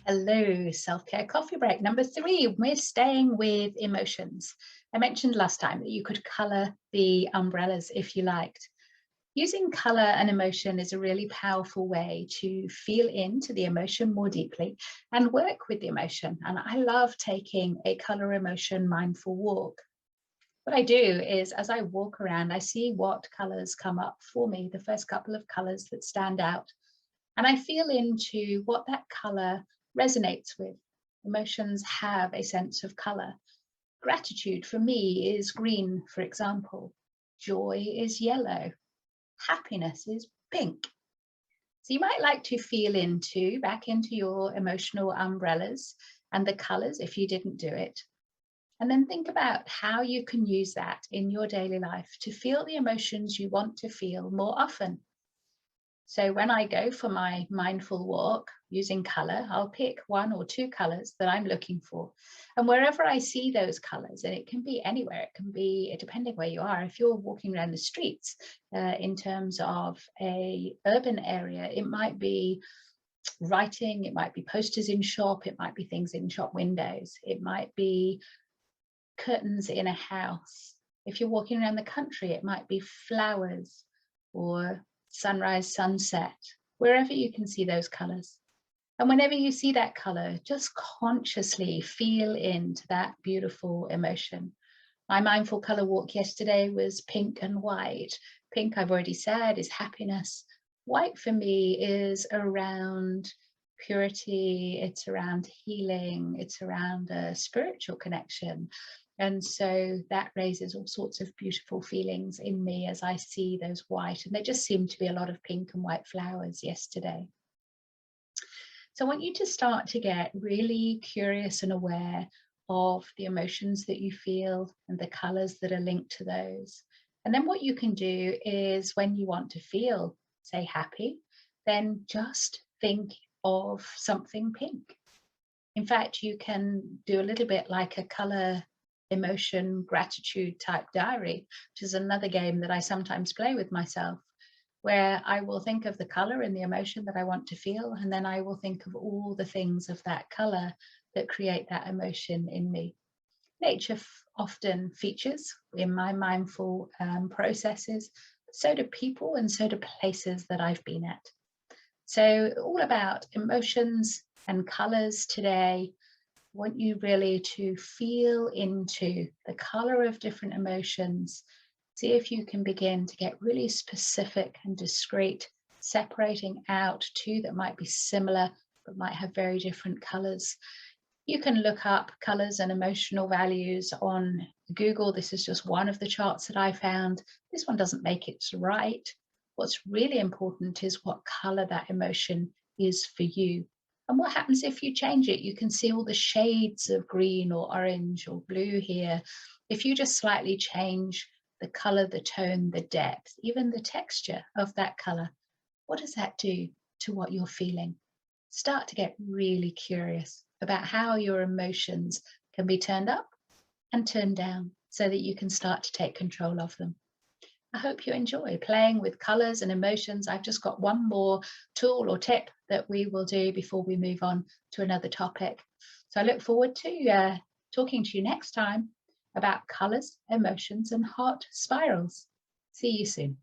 Hello, self-care coffee break number 3. We're staying with emotions. I mentioned last time that you could color the umbrellas if you liked. Using color and emotion is a really powerful way to feel into the emotion more deeply and work with the emotion. And I love taking a color emotion mindful walk. What I do is as I walk around, I see what colors come up for me, the first couple of colors that stand out. And I feel into what that color resonates with. Emotions have a sense of color. Gratitude for me is green, for example. Joy is yellow. Happiness is pink. So you might like to feel back into your emotional umbrellas and the colors if you didn't do it. And then think about how you can use that in your daily life to feel the emotions you want to feel more often. So when I go for my mindful walk using color, I'll pick one or two colors that I'm looking for. And wherever I see those colors, and it can be anywhere, it can be depending where you are. If you're walking around the streets in terms of a urban area, it might be writing, it might be posters in shop, it might be things in shop windows, it might be curtains in a house. If you're walking around the country, it might be flowers or sunrise, sunset, wherever you can see those colors. And whenever you see that color, just consciously feel into that beautiful emotion. My mindful color walk yesterday was pink and white. Pink, I've already said, is happiness. White for me is around purity, it's around healing, it's around a spiritual connection. And so that raises all sorts of beautiful feelings in me as I see those white, and there just seemed to be a lot of pink and white flowers yesterday. So I want you to start to get really curious and aware of the emotions that you feel and the colors that are linked to those. And then what you can do is when you want to feel, say, happy, then just think of something pink. In fact, you can do a little bit like a color emotion gratitude type diary, which is another game that I sometimes play with myself, where I will think of the color and the emotion that I want to feel, and then I will think of all the things of that color that create that emotion in me. Nature often features in my mindful processes, so do people and so do places that I've been at. So all about emotions and colors today. I want you really to feel into the color of different emotions. See if you can begin to get really specific and discrete, separating out two that might be similar but might have very different colors. You can look up colors and emotional values on Google. This is just one of the charts that I found. This one doesn't make it right. What's really important is what color that emotion is for you. And what happens if you change it? You can see all the shades of green or orange or blue here. If you just slightly change the color, the tone, the depth, even the texture of that color, what does that do to what you're feeling? Start to get really curious about how your emotions can be turned up and turned down so that you can start to take control of them. I hope you enjoy playing with colors and emotions. I've just got one more tool or tip that we will do before we move on to another topic. So I look forward to talking to you next time about colors, emotions, and heart spirals. See you soon.